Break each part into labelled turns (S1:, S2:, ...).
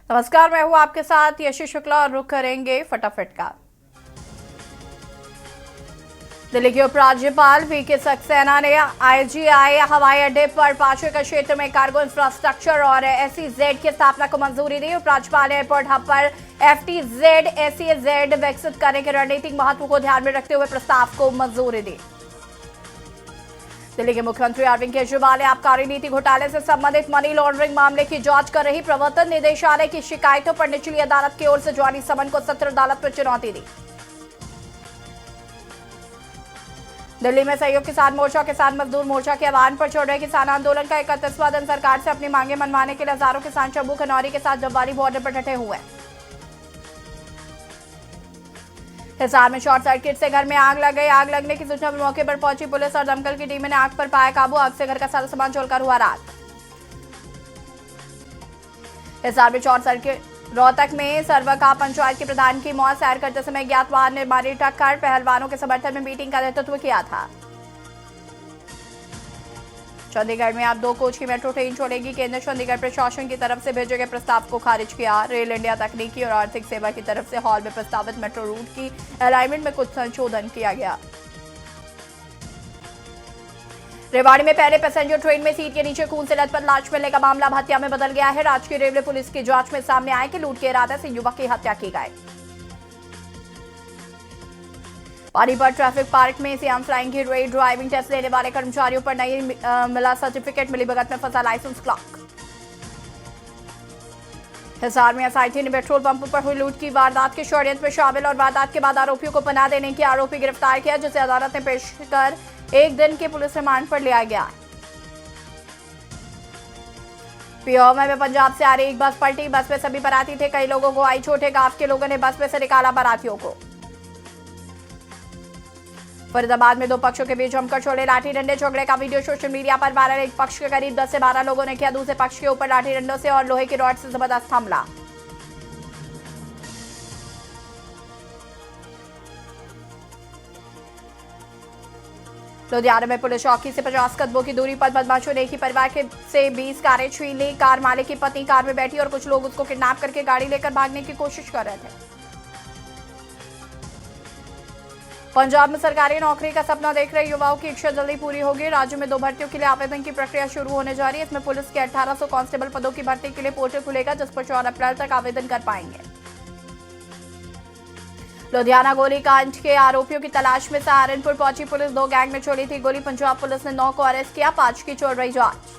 S1: नमस्कार, मैं हूं आपके साथ यशी शुक्ला और रुख करेंगे फटाफट का। दिल्ली के उपराज्यपाल वीके सक्सेना ने आईजीआई हवाई अड्डे पर पांचवें का क्षेत्र में कार्गो इंफ्रास्ट्रक्चर और एसईजेड की स्थापना को मंजूरी दी। उपराज्यपाल ने एयरपोर्ट हब पर एफटीजेड एसईजेड विकसित करने के रणनीतिक महत्व को ध्यान में रखते हुए प्रस्ताव को मंजूरी दी। दिल्ली के मुख्यमंत्री अरविंद केजरीवाल ने आबकारी नीति घोटाले से संबंधित मनी लॉन्ड्रिंग मामले की जांच कर रही प्रवर्तन निदेशालय की शिकायतों पर निचली अदालत की ओर से जारी समन को सत्र अदालत में चुनौती दी। दिल्ली में सहयोग किसान मोर्चा किसान मजदूर मोर्चा के आह्वान पर चल रहे किसान आंदोलन का 31वां दिन सरकार से अपनी मांगे मनवाने के लिए हजारों किसान चंबू खनौरी के साथ जब्बारी बॉर्डर पर डटे हुए हैं। हिसार में शॉर्ट सर्किट से घर में आग लग गई। आग लगने की सूचना पर मौके पर पहुंची पुलिस और दमकल की टीम ने आग पर पाया काबू। आग से घर का सारा सामान जलकर हुआ राख। हिसार में शॉर्ट सर्किट। रोहतक में सरवका पंचायत के प्रधान की मौत। सैर करते समय ज्ञात वाहन ने मारी टक्कर। पहलवानों के समर्थन में मीटिंग का नेतृत्व किया था। चंडीगढ़ में अब 2 कोच की मेट्रो ट्रेन चलेगी। केंद्र चंडीगढ़ प्रशासन की तरफ से भेजे गए प्रस्ताव को खारिज किया। रेल इंडिया तकनीकी और आर्थिक सेवा की तरफ से हॉल में प्रस्तावित मेट्रो रूट की अलाइनमेंट में कुछ संशोधन किया गया। रेवाड़ी में पहले पैसेंजर ट्रेन में सीट के नीचे खून से लथपथ लाश मिलने का मामला हत्या में बदल गया है। राजकीय रेलवे पुलिस की जांच में सामने आया कि लूट के इरादे से युवक की हत्या की गई। पानीपत ट्रैफिक पार्क में सीएम फ्लाइंग की रेड। ड्राइविंग टेस्ट लेने वाले कर्मचारियों पर नहीं मिला सर्टिफिकेट। मिलीभगत में फंसा लाइसेंस क्लॉक। हिसार में एसआईटी ने पेट्रोल पंप पर हुई लूट की वारदात के षड्यंत्र में शामिल और वारदात के बाद आरोपियों को पनाह देने की आरोपी गिरफ्तार किया, जिसे अदालत ने पेश कर 1 दिन के पुलिस रिमांड पर लिया गया। पियोमा में पंजाब से आ रही एक बस पलटी। बस में सभी बाराती थे। कई लोगों को आई चोट। गांव के लोगों ने बस में से निकाला बारातियों को। फरीदाबाद में 2 पक्षों के बीच जमकर छोड़े लाठी डंडे। झगड़े का वीडियो सोशल मीडिया पर वायरल। एक पक्ष के करीब 10 से 12 लोगों ने किया दूसरे पक्ष के ऊपर लाठी डंडों से और लोहे की रॉड से जबरदस्त हमला। लुधियाना में पुलिस चौकी से 50 कदमों की दूरी पर बदमाशों ने एक ही परिवार के से 20 कारें छीन ली। कार मालिक की पत्नी कार में बैठी और कुछ लोग उसको किडनैप करके गाड़ी लेकर भागने की कोशिश कर रहे थे। पंजाब में सरकारी नौकरी का सपना देख रहे युवाओं की इच्छा जल्दी पूरी होगी। राज्य में 2 भर्तियों के लिए आवेदन की प्रक्रिया शुरू होने जा रही है। इसमें पुलिस के 1800 कांस्टेबल पदों की भर्ती के लिए पोर्टल खुलेगा, जिस पर 4 अप्रैल तक आवेदन कर पाएंगे। लुधियाना गोलीकांड के आरोपियों की तलाश में सहारनपुर पहुंची पुलिस। 2 गैंग में छोड़ी थी गोली। पंजाब पुलिस ने 9 को अरेस्ट किया। 5 की चल रही जांच।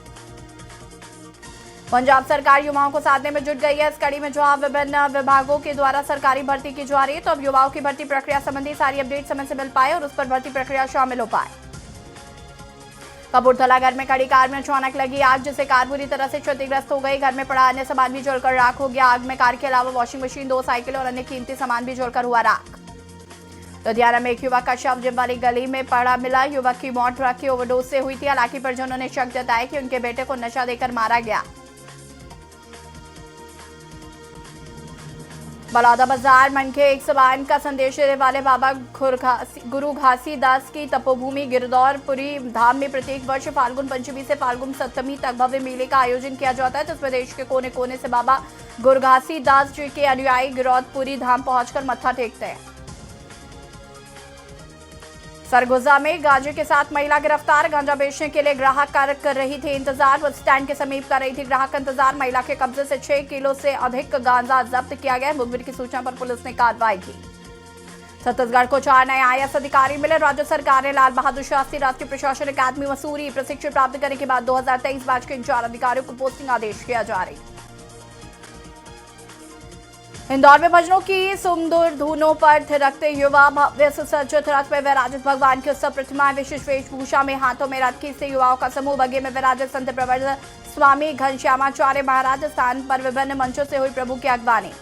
S1: पंजाब सरकार युवाओं को साधने में जुट गई है। इस कड़ी में जहां विभिन्न विभागों के द्वारा सरकारी भर्ती की जा रही है, तो अब युवाओं की भर्ती प्रक्रिया संबंधी सारी अपडेट समय से मिल पाए और उस पर भर्ती प्रक्रिया शामिल हो पाए। कपूरथला घर में खड़ी कार में अचानक लगी आग, जिससे कार बुरी तरह से क्षतिग्रस्त हो गई। घर में पड़ा अन्य सामान भी जलकर राख हो गया। आग में कार के अलावा वॉशिंग मशीन, 2 साइकिल और अन्य कीमती सामान भी जलकर हुआ राख। लुधियाना में एक युवक का शव जिम वाली गली में पड़ा मिला। युवक की मौत ड्रग की ओवरडोज से हुई थी। हालांकि परिजनों ने शक जताया कि उनके बेटे को नशा देकर मारा गया। बलौदा बाजार मनखे 152 का संदेश देने वाले बाबा गुरु घासीदास की तपोभूमि गिरदौरपुरी धाम में प्रत्येक वर्ष फाल्गुन पंचमी से फाल्गुन सप्तमी तक भव्य मेले का आयोजन किया जाता है, जिसमें देश के कोने कोने से बाबा गुरु घासीदास जी के अनुयायी गिरदौरपुरी धाम पहुंचकर मत्था टेकते हैं। सरगुजा में गांजे के साथ महिला गिरफ्तार। गांजा बेचने के लिए ग्राहक कर रही थी इंतजार। बस स्टैंड के समीप कर रही थी ग्राहक इंतजार। महिला के कब्जे से 6 किलो से अधिक गांजा जब्त किया गया। मुखबिर की सूचना पर पुलिस ने कार्रवाई की। छत्तीसगढ़ को 4 नए आईएएस अधिकारी मिले। राज्य सरकार ने लाल बहादुर शास्त्री राष्ट्रीय प्रशासन अकादमी मसूरी प्रशिक्षण प्राप्त करने के बाद 2023 बैच के इन 4 अधिकारियों को पोस्टिंग आदेश किया जा रही। इंदौर में भजनों की सुमधुर धुनों पर थिरकते युवा। भव्य सुसज्जित रथ में विराजित भगवान की उत्सव प्रतिमाएं विशिष्ट वेशभूषा में, हाथों में रथ खींचते युवाओं का समूह। बगे में विराजित संत प्रवर स्वामी घनश्यामाचार्य महाराज। स्थान पर विभिन्न मंचों से हुई प्रभु की अगवानी।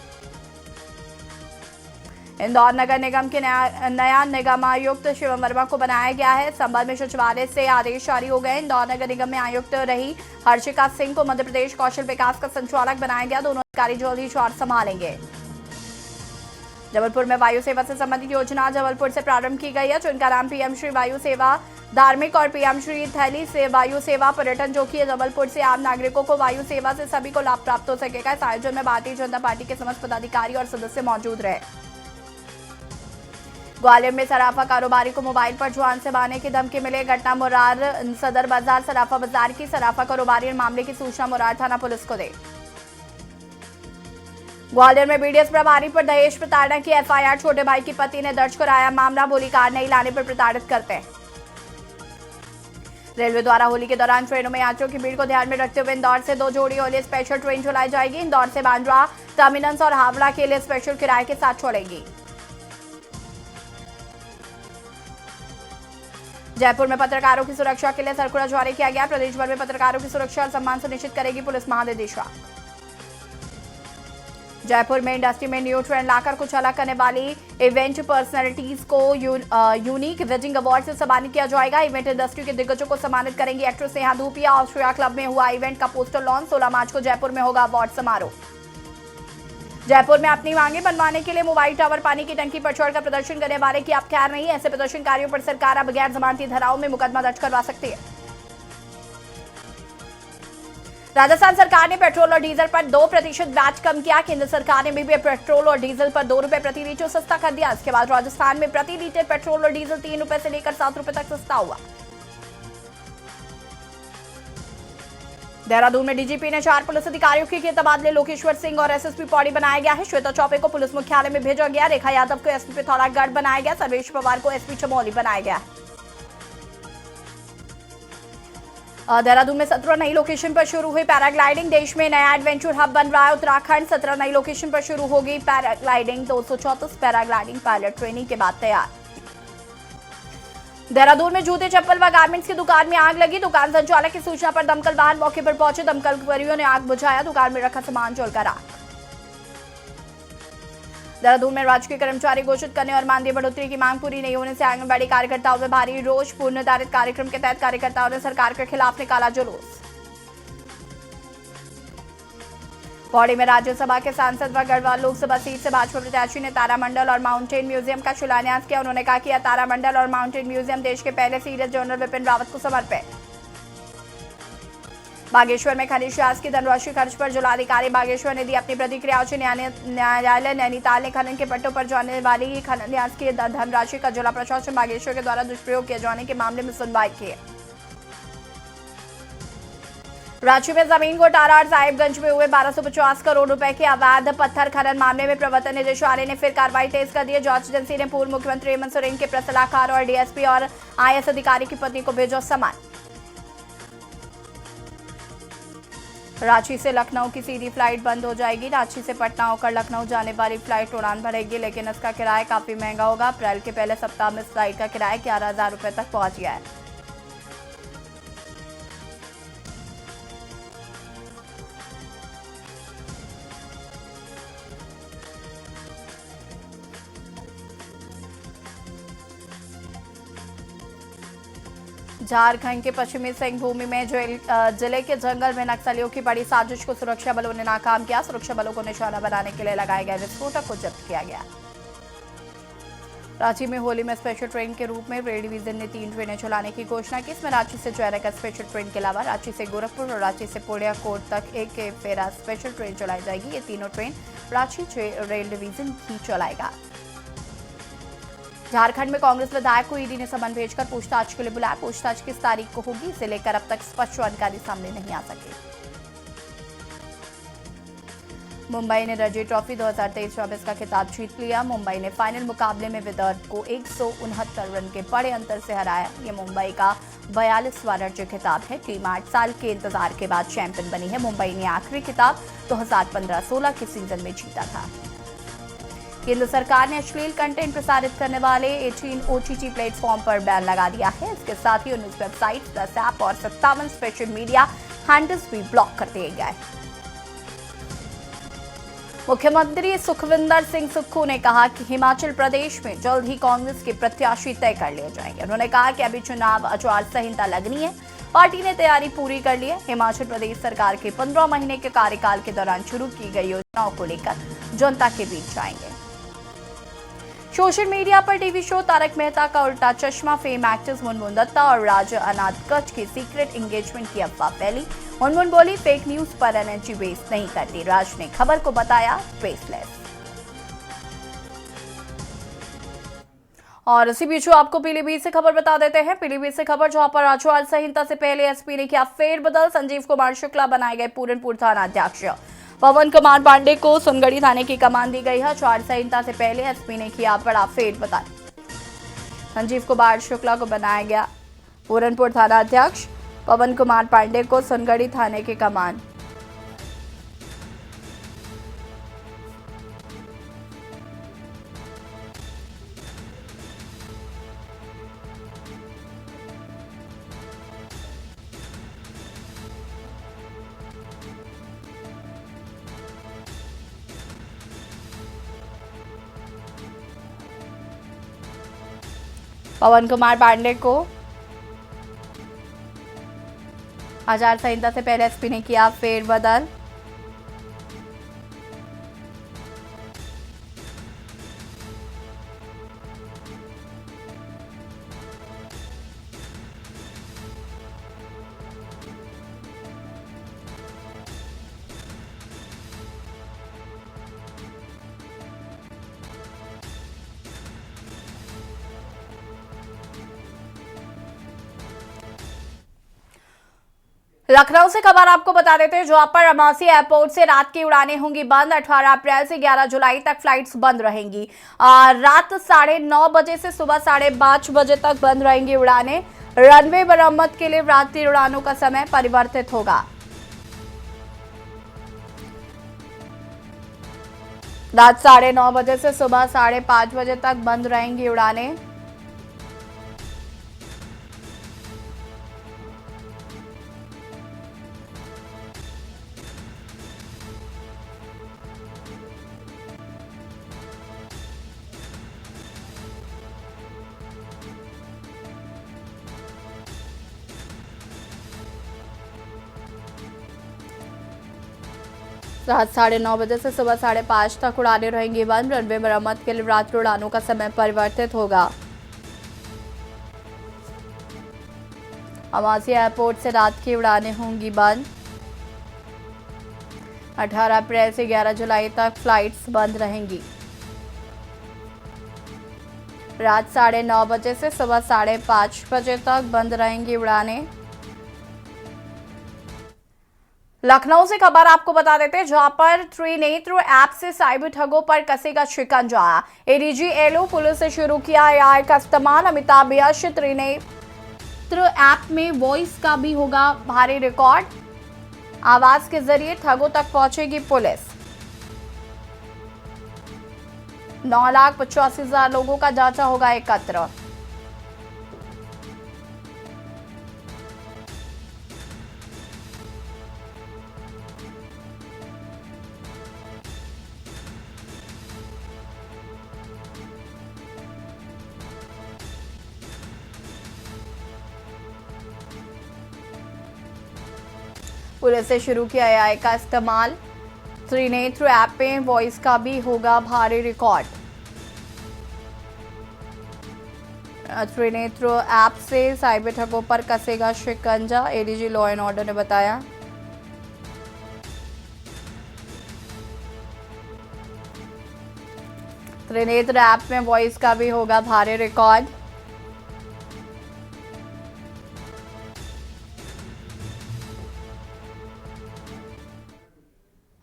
S1: इंदौर नगर निगम के नया निगमायुक्त शिवम वर्मा को बनाया गया है। संबंध में सचिवालय से आदेश जारी हो गए। इंदौर नगर निगम में आयुक्त रही हर्षिका सिंह को मध्य प्रदेश कौशल विकास का संचालक बनाया गया। दोनों अधिकारी जल्द ही चार्ज संभालेंगे। जबलपुर में वायु सेवा से संबंधित योजना जबलपुर से प्रारंभ की गई है, जिनका नाम पीएम श्री वायु सेवा धार्मिक और पीएम श्री थैली से वायु सेवा पर्यटन जो कि जबलपुर से आम नागरिकों को वायु सेवा से सभी को लाभ प्राप्त हो सकेगा। इस आयोजन में भारतीय जनता पार्टी के समस्त पदाधिकारी और सदस्य मौजूद रहे। ग्वालियर में सराफा कारोबारी को मोबाइल पर जुआन से मारने की धमकी मिली। घटना मुरार सदर बाजार सराफा बाजार की। सराफा कारोबारी मामले की सूचना मुरार थाना पुलिस को दी। ग्वालियर में बीडीएस प्रभारी पर दहेज प्रताड़ना की एफआईआर। छोटे भाई की पति ने दर्ज कराया मामला। बोली कार नहीं लाने पर प्रताड़ित करते हैं। रेलवे द्वारा होली के दौरान ट्रेनों में यात्रियों की भीड़ को ध्यान में रखते हुए इंदौर से 2 जोड़ी होली स्पेशल ट्रेन चलाई जाएगी। इंदौर से बांद्रा टर्मिनस और हावड़ा के लिए स्पेशल किराए के साथ छोड़ेगी। जयपुर में पत्रकारों की सुरक्षा के लिए सर्कुलर जारी किया गया। प्रदेश भर में पत्रकारों की सुरक्षा और सम्मान सुनिश्चित करेगी पुलिस महानिदेशक। जयपुर में इंडस्ट्री में न्यू ट्रेंड लाकर कुछ अलग करने वाली इवेंट पर्सनैलिटीज को यूनिक वेजिंग अवार्ड से सम्मानित किया जाएगा। इवेंट इंडस्ट्री के दिग्गजों को सम्मानित करेंगी actress Neha Dhupia. Austria club में हुआ इवेंट का पोस्टर लॉन्च। 16 मार्च को जयपुर में होगा अवार्ड समारोह। जयपुर में अपनी मांगे बनवाने के लिए मोबाइल टावर पानी की टंकी पर चढ़कर प्रदर्शन करने वाले की अब खैर नहीं। ऐसे प्रदर्शनकारियों पर सरकार अब गैर जमानती धाराओं में मुकदमा दर्ज करवा सकती है। राजस्थान सरकार ने पेट्रोल और डीजल पर 2% वैट कम किया। केंद्र सरकार ने भी पेट्रोल और डीजल पर 2 रुपए प्रति लीटर सस्ता कर दिया। इसके बाद राजस्थान में प्रति लीटर पेट्रोल और डीजल 3 रुपए से लेकर 7 रुपए तक सस्ता हुआ। देहरादून में डीजीपी ने 4 पुलिस अधिकारियों के किए तबादले। लोकेश्वर सिंह और एसएसपी पौड़ी बनाया गया है। श्वेता चौबे को पुलिस मुख्यालय में भेजा गया। रेखा यादव को एसपी पिथौरागढ़ बनाया गया। सर्वेश पवार को एसपी चमोली बनाया गया। देहरादून में 17 नई लोकेशन पर शुरू हुई पैराग्लाइडिंग। देश में नया एडवेंचर हब बन रहा है उत्तराखंड। 17 नई लोकेशन पर शुरू होगी पैराग्लाइडिंग। 234 पैराग्लाइडिंग पायलट ट्रेनिंग के बाद तैयार। देहरादून में जूते चप्पल व गारमेंट्स की दुकान में आग लगी। दुकान संचालक की सूचना पर दमकल वाहन मौके पर पहुंचे। दमकल कर्मियों ने आग बुझाया। दुकान में रखा सामान जलकर आग। देहरादून में राजकीय कर्मचारी घोषित करने और मानदेय बढ़ोतरी की मांग पूरी नहीं होने से आंगनबाड़ी कार्यकर्ताओं में भारी रोष। पूर्ण निर्धारित कार्यक्रम के तहत कार्यकर्ताओं ने सरकार के खिलाफ निकाला जुलूस। पौड़ी में राज्यसभा के सांसद व गढ़वाल लोकसभा सीट से भाजपा प्रत्याशी ने तारामंडल और माउंटेन म्यूजियम का शिलान्यास किया। उन्होंने कहा कि यह तारामंडल और माउंटेन म्यूजियम देश के पहले सीनियर जनरल विपिन रावत को समर्पित। बागेश्वर में खनिज न्यास की धनराशि खर्च पर जिलाधिकारी बागेश्वर ने दी अपनी प्रतिक्रिया। उच्च न्यायालय नैनीताल ने खनन के पट्टों पर जाने वाली खनन न्यास की धनराशि का जिला प्रशासन बागेश्वर के द्वारा दुष्प्रयोग किए जाने के मामले में सुनवाई की। रांची में जमीन घोटाला और साहिबगंज में हुए 1250 करोड़ रुपए के अवैध पत्थर खनन मामले में प्रवर्तन निदेशालय ने फिर कार्रवाई तेज कर दी है। जांच एजेंसी ने पूर्व मुख्यमंत्री हेमंत सोरेन के प्रेस सलाहकार और डीएसपी और आईएएस अधिकारी की पत्नी को भेजा समन। रांची से लखनऊ की सीधी फ्लाइट बंद हो जाएगी। रांची से पटना होकर लखनऊ जाने वाली फ्लाइट उड़ान भरेगी, लेकिन इसका किराया काफी महंगा होगा। अप्रैल के पहले सप्ताह में इस फ्लाइट का किराया 11,000 रुपए तक पहुंच गया है। झारखंड के पश्चिमी सिंहभूमि में जिले के जंगल में नक्सलियों की बड़ी साजिश को सुरक्षा बलों ने नाकाम किया। सुरक्षा बलों को निशाना बनाने के लिए लगाए गए विस्फोटक को जब्त किया गया। रांची में होली में स्पेशल ट्रेन के रूप में रेल डिवीजन ने 3 ट्रेनें चलाने की घोषणा की। इसमें रांची से जयनगर स्पेशल ट्रेन के अलावा रांची से गोरखपुर और रांची से पुड़िया कोट तक एक फेरा स्पेशल ट्रेन चलाई जाएगी। ये तीनों ट्रेन रांची रेल डिवीजन ही चलाएगा। झारखंड में कांग्रेस विधायक को ईडी ने समन भेजकर पूछताछ के लिए बुलाया। पूछताछ किस तारीख को होगी, इसे लेकर अब तक स्पष्ट जानकारी सामने नहीं आ सकी। मुंबई ने रणजी ट्रॉफी 2023-24 का खिताब जीत लिया। मुंबई ने फाइनल मुकाबले में विदर्भ को 169 रन के बड़े अंतर से हराया। ये मुंबई का 42वां रणजी खिताब है। टीम 8 साल के इंतजार के बाद चैंपियन बनी है। मुंबई ने आखिरी खिताब 2015-16 के सीजन में जीता था। केंद्र सरकार ने अश्लील कंटेंट प्रसारित करने वाले 18 ओटीटी प्लेटफॉर्म पर बैन लगा दिया है। इसके साथ ही 19 वेबसाइट, 10 ऐप और 57 सोशल मीडिया हैंडल्स भी ब्लॉक कर दिए गए। मुख्यमंत्री सुखविंदर सिंह सुक्खू ने कहा कि हिमाचल प्रदेश में जल्द ही कांग्रेस के प्रत्याशी तय कर लिए जाएंगे। उन्होंने कहा कि अभी चुनाव आचार संहिता लगनी है। पार्टी ने तैयारी पूरी कर ली है। हिमाचल प्रदेश सरकार के 15 महीने के कार्यकाल के दौरान शुरू की गई योजनाओं को लेकर जनता के बीच जाएंगे। सोशल मीडिया पर टीवी शो तारक मेहता का उल्टा चश्मा फेम एक्टर्स मुनमुन दत्ता और राजा अनादकच की सीक्रेट एंगेजमेंट की अफवाह फैली। मुनमुन बोली, फेक न्यूज पर एनर्जी वेस्ट नहीं करती। राज ने खबर को बताया बेसलेस। और इसी बीच आपको पीलीभीत से खबर बता देते हैं। पीलीभीत से खबर, जहां पर आचार संहिता से पहले एसपी ने किया फेरबदल। संजीव कुमार शुक्ला बनाए गए पूरनपुर थाना अध्यक्ष। पवन कुमार पांडे को सोनगढ़ी थाने की कमान दी गई है। आचार संहिता से पहले एसपी ने किया बड़ा फेरबदल। संजीव कुमार शुक्ला को बनाया गया पूरनपुर थाना अध्यक्ष। पवन कुमार पांडे को सोनगढ़ी थाने की कमान। पवन कुमार पांडे को आचार संहिता से पहले एसपी ने किया फेरबदल। लखनऊ से खबर आपको बता देते हैं, जहां पर अमासी एयरपोर्ट से रात की उड़ानें होंगी बंद। 18 अप्रैल से 11 जुलाई तक फ्लाइट्स बंद रहेंगी। रात 9:30 बजे से सुबह 5:30 बजे तक बंद रहेंगी उड़ानें। रनवे मरम्मत के लिए रात्रि उड़ानों का समय परिवर्तित होगा। रात 9:30 बजे से सुबह 5:30 बजे तक बंद रहेंगी उड़ानें। रात 9:30 बजे से सुबह 5:30 तक उड़ानें रहेंगी बंद। रनवे मरम्मत के लिए रात्रि उड़ानों का समय परिवर्तित होगा। अमासी एयरपोर्ट से रात की उड़ानें होंगी बंद। 18 अप्रैल से 11 जुलाई तक फ्लाइट्स बंद रहेंगी। रात 9:30 बजे से सुबह 5:30 बजे तक बंद रहेंगी उड़ानें। लखनऊ से खबर आपको बता देते हैं, जहां पर त्रिनेत्र ऐप से साइबर ठगों पर कसेगा शिकंजा। एडीजी एलओ पुलिस से शुरू किया एआई का इस्तेमाल। अमिताभ यश त्रिनेत्र ऐप में वॉइस का भी होगा भारी रिकॉर्ड। आवाज के जरिए ठगों तक पहुंचेगी पुलिस। 9,85,000 लोगों का डाटा होगा एकत्र। पुलिस से शुरू किया एआई का इस्तेमाल। त्रिनेत्र ऐप में वॉइस का भी होगा भारी रिकॉर्ड। त्रिनेत्र ऐप से साइबर ठगों पर कसेगा शिकंजा, एडीजी लॉ एंड ऑर्डर ने बताया। त्रिनेत्र ऐप में वॉइस का भी होगा भारी रिकॉर्ड।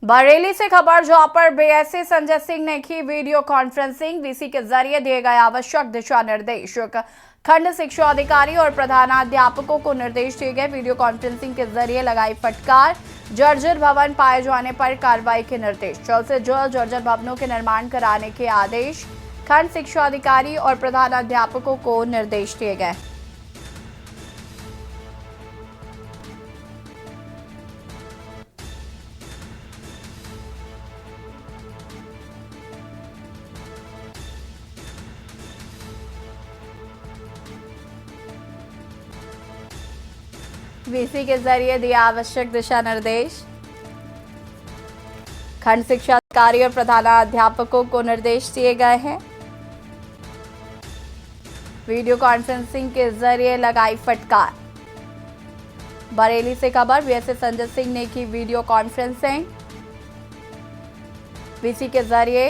S1: बरेली से खबर, जहां पर बीएसए संजय सिंह ने की वीडियो कॉन्फ्रेंसिंग। वीसी के जरिए दिए गए आवश्यक दिशा निर्देश। खंड शिक्षा अधिकारी और प्रधानाध्यापकों को निर्देश दिए गए। वीडियो कॉन्फ्रेंसिंग के जरिए लगाई फटकार। जर्जर भवन पाए जाने पर कार्रवाई के निर्देश। जल्द से जल्द जर्जर भवनों के निर्माण कराने के आदेश खंड शिक्षा अधिकारी और प्रधानाध्यापकों को निर्देश दिए गए। वीसी के जरिए दिया आवश्यक दिशा निर्देश। खंड शिक्षा अधिकारी और प्रधानाध्यापकों को निर्देश दिए गए हैं। वीडियो कॉन्फ्रेंसिंग के जरिए लगाई फटकार। बरेली से खबर, वीएसए संजय सिंह ने की वीडियो कॉन्फ्रेंसिंग वीसी के जरिए,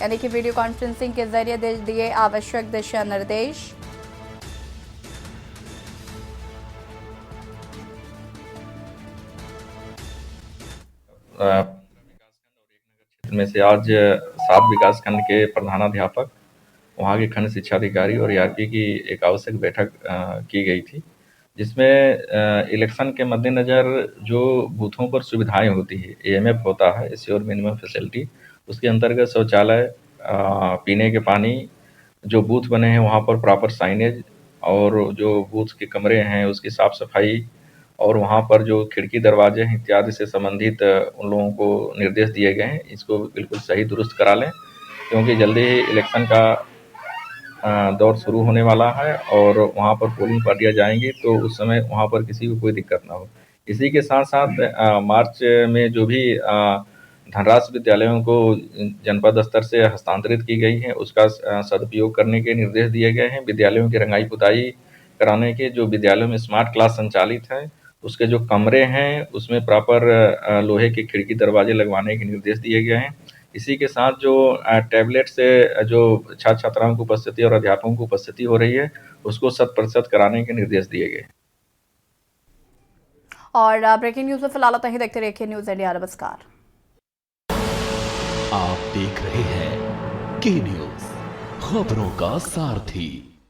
S1: यानी कि वीडियो कॉन्फ्रेंसिंग के जरिए दिए आवश्यक दिशा निर्देश।
S2: में से आज 7 विकासखंड के प्रधानाध्यापक, वहाँ के खंड शिक्षा अधिकारी और ईआरपी की एक आवश्यक बैठक की गई थी, जिसमें इलेक्शन के मद्देनज़र जो बूथों पर सुविधाएं होती है, एएमएफ होता है, एश्योर मिनिमम फैसिलिटी, उसके अंतर्गत शौचालय, पीने के पानी, जो बूथ बने हैं वहाँ पर प्रॉपर साइनेज और जो बूथ के कमरे हैं उसकी साफ़ सफाई और वहाँ पर जो खिड़की दरवाजे हैं इत्यादि से संबंधित उन लोगों को निर्देश दिए गए हैं। इसको बिल्कुल सही दुरुस्त करा लें, क्योंकि जल्दी ही इलेक्शन का दौर शुरू होने वाला है और वहाँ पर पोलिंग पार्टियाँ जाएंगी, तो उस समय वहाँ पर किसी को कोई दिक्कत ना हो। इसी के साथ साथ मार्च में जो भी धनराशि विद्यालयों को जनपद स्तर से हस्तांतरित की गई है, उसका सदुपयोग करने के निर्देश दिए गए हैं। विद्यालयों की रंगाई पुताई कराने के, जो विद्यालयों में स्मार्ट क्लास संचालित है उसके जो कमरे हैं उसमें प्रॉपर लोहे के खिड़की दरवाजे लगवाने के निर्देश दिए गए हैं। इसी के साथ जो टैबलेट से जो छात्र छात्राओं की उपस्थिति और अध्यापकों की उपस्थिति हो रही है उसको 100% कराने के निर्देश दिए गए।
S1: और ब्रेकिंग न्यूज में फिलहाल इतना ही। देखते रहिए न्यूज इंडिया। नमस्कार।
S3: आप देख रहे हैं के न्यूज, खबरों का सारथी।